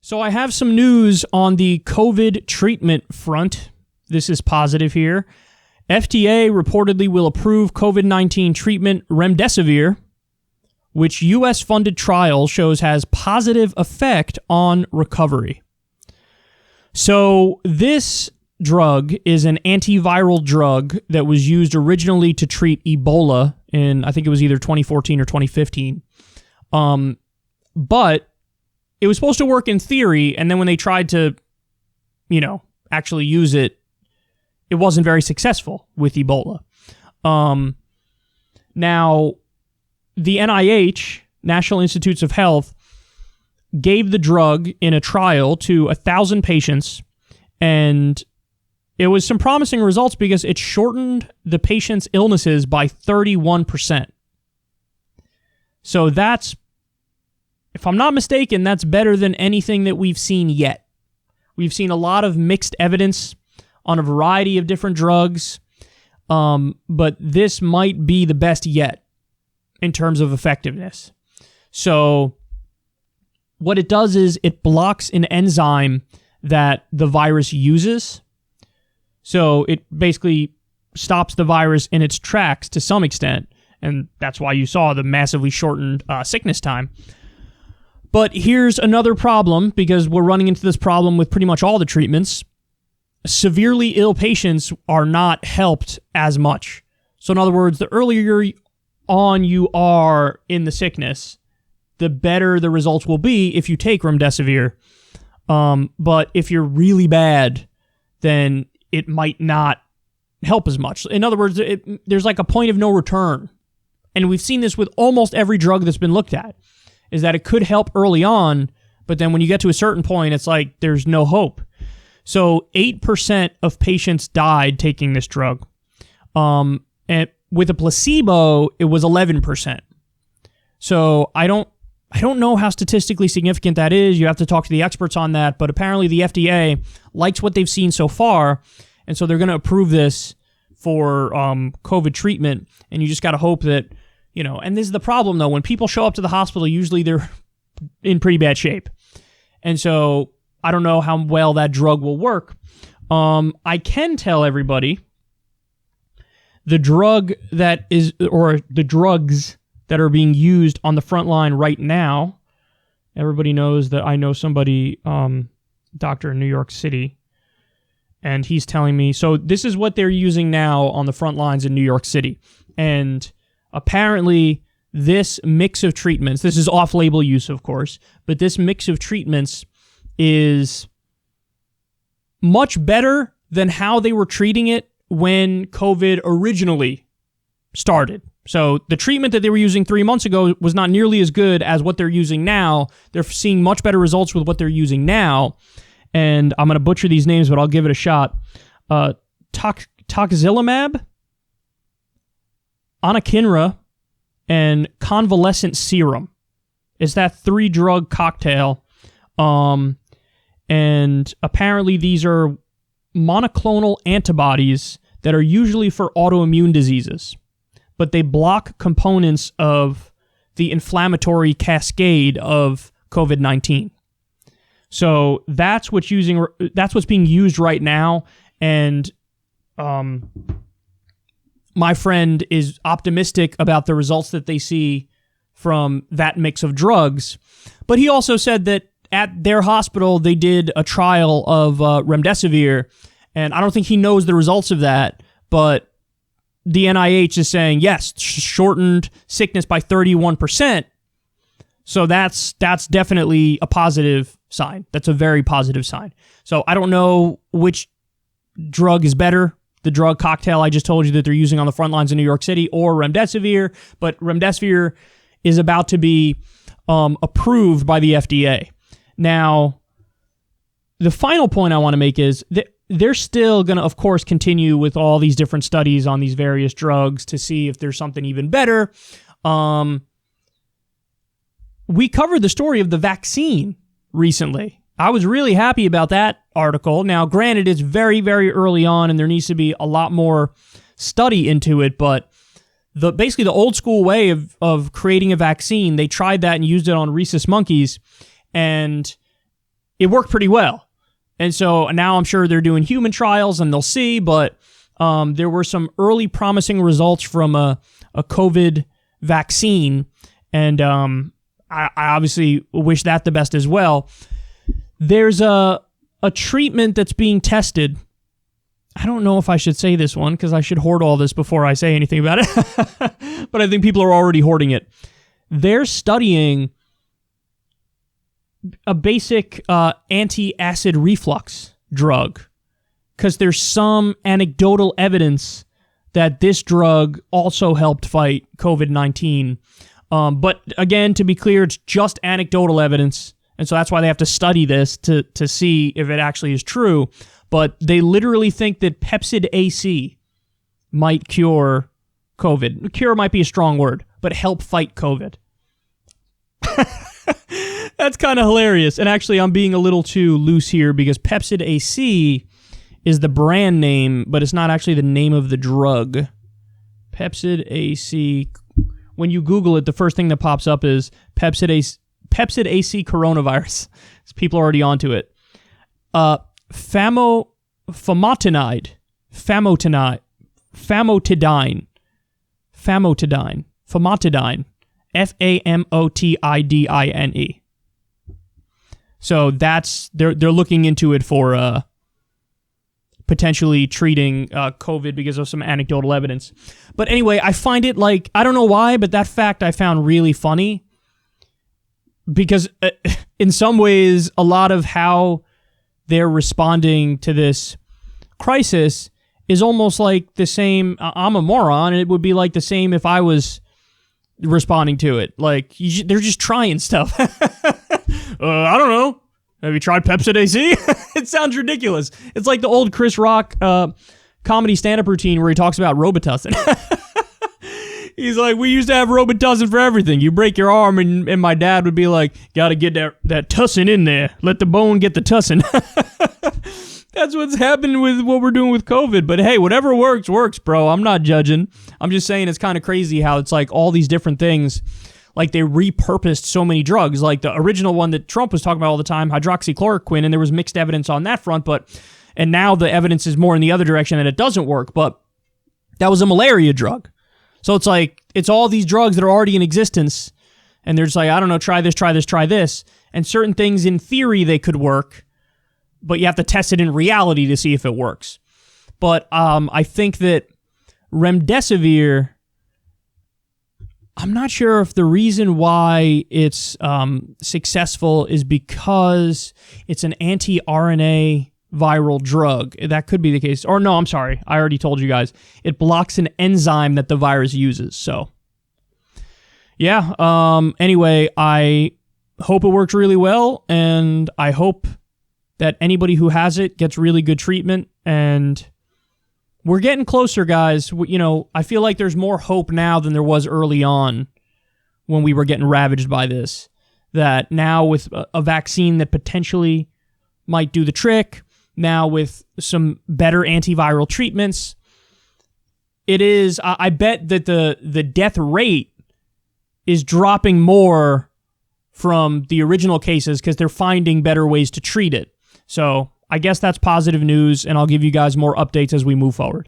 So I have some news on the COVID treatment front. This is positive here. FDA reportedly will approve COVID-19 treatment Remdesivir, which U.S.-funded trial shows has positive effect on recovery. So this drug is an antiviral drug that was used originally to treat Ebola in, I think it was either 2014 or 2015. But it was supposed to work in theory, and then when they tried to, actually use it, it wasn't very successful with Ebola. Now, the NIH, National Institutes of Health, gave the drug in a trial to 1,000 patients, and it was some promising results because it shortened the patient's illnesses by 31%. So that's, if I'm not mistaken, that's better than anything that we've seen yet. We've seen a lot of mixed evidence on a variety of different drugs, but this might be the best yet in terms of effectiveness. So what it does is it blocks an enzyme that the virus uses. So it basically stops the virus in its tracks to some extent, and that's why you saw the massively shortened sickness time. But here's another problem, because we're running into this problem with pretty much all the treatments. Severely ill patients are not helped as much. So in other words, the earlier on you are in the sickness, the better the results will be if you take Remdesivir. But if you're really bad, then it might not help as much. In other words, there's like a point of no return. And we've seen this with almost every drug that's been looked at, is that it could help early on, but then when you get to a certain point, it's like there's no hope. So 8% of patients died taking this drug. And with a placebo, it was 11%. So I don't know how statistically significant that is. You have to talk to the experts on that, but apparently the FDA likes what they've seen so far, and so they're going to approve this for COVID treatment, and you just got to hope that, and this is the problem, though. When people show up to the hospital, usually they're in pretty bad shape. And so I don't know how well that drug will work. I can tell everybody the drug that is, or the drugs that are being used on the front line right now. Everybody knows that I know somebody, doctor in New York City, and he's telling me, so this is what they're using now on the front lines in New York City. And apparently, this mix of treatments, this is off-label use, of course, but this mix of treatments is much better than how they were treating it when COVID originally started. So the treatment that they were using 3 months ago was not nearly as good as what they're using now. They're seeing much better results with what they're using now. And I'm going to butcher these names, but I'll give it a shot. Toxilumab, anakinra, and convalescent serum. It's that 3-drug cocktail. And apparently these are monoclonal antibodies that are usually for autoimmune diseases, but they block components of the inflammatory cascade of COVID-19. So that's what's being used right now, and my friend is optimistic about the results that they see from that mix of drugs. But he also said that at their hospital, they did a trial of Remdesivir, and I don't think he knows the results of that, but the NIH is saying, yes, shortened sickness by 31%. So that's definitely a positive sign. That's a very positive sign. So I don't know which drug is better, the drug cocktail I just told you that they're using on the front lines in New York City, or Remdesivir, but Remdesivir is about to be approved by the FDA. Now, the final point I want to make is that they're still going to, of course, continue with all these different studies on these various drugs to see if there's something even better. We covered the story of the vaccine recently. I was really happy about that article. Now, granted, it's very, very early on, and there needs to be a lot more study into it, but basically the old school way of creating a vaccine, they tried that and used it on rhesus monkeys, and it worked pretty well. And so now I'm sure they're doing human trials and they'll see, but there were some early promising results from a COVID vaccine, and I obviously wish that the best as well. There's a treatment that's being tested. I don't know if I should say this one because I should hoard all this before I say anything about it, but I think people are already hoarding it. They're studying a basic antacid reflux drug because there's some anecdotal evidence that this drug also helped fight COVID-19. But again, to be clear, it's just anecdotal evidence, and so that's why they have to study this to see if it actually is true. But they literally think that Pepcid AC might cure COVID. Cure might be a strong word, but help fight COVID. That's kind of hilarious. And actually, I'm being a little too loose here because Pepcid AC is the brand name, but it's not actually the name of the drug. Pepcid AC. When you Google it, the first thing that pops up is Pepcid AC coronavirus. So people are already onto it. Famotidine. Famotidine. So that's they're looking into it for potentially treating COVID because of some anecdotal evidence. But anyway, I find it like, I don't know why, but that fact I found really funny because in some ways, a lot of how they're responding to this crisis is almost like the same. I'm a moron, and it would be like the same if I was responding to it. Like, they're just trying stuff. I don't know. Have you tried Pepcid AC? It sounds ridiculous. It's like the old Chris Rock comedy stand-up routine where he talks about Robitussin. He's like, we used to have Robitussin for everything. You break your arm, and my dad would be like, gotta get that tussin in there. Let the bone get the tussin. That's what's happened with what we're doing with COVID. But hey, whatever works, bro. I'm not judging. I'm just saying it's kind of crazy how it's like all these different things. Like they repurposed so many drugs. Like the original one that Trump was talking about all the time, hydroxychloroquine, and there was mixed evidence on that front. And now the evidence is more in the other direction that it doesn't work. But that was a malaria drug. So it's like, it's all these drugs that are already in existence. And they're just like, I don't know, try this. And certain things in theory they could work, but you have to test it in reality to see if it works. But I think that Remdesivir, I'm not sure if the reason why it's successful is because it's an anti-RNA viral drug. That could be the case. Or no, I'm sorry. I already told you guys. It blocks an enzyme that the virus uses. So, yeah. Anyway, I hope it works really well, and I hope that anybody who has it gets really good treatment, and we're getting closer, guys. You know, I feel like there's more hope now than there was early on when we were getting ravaged by this. That now with a vaccine that potentially might do the trick, now with some better antiviral treatments, it is, I bet that the death rate is dropping more from the original cases because they're finding better ways to treat it. So I guess that's positive news, and I'll give you guys more updates as we move forward.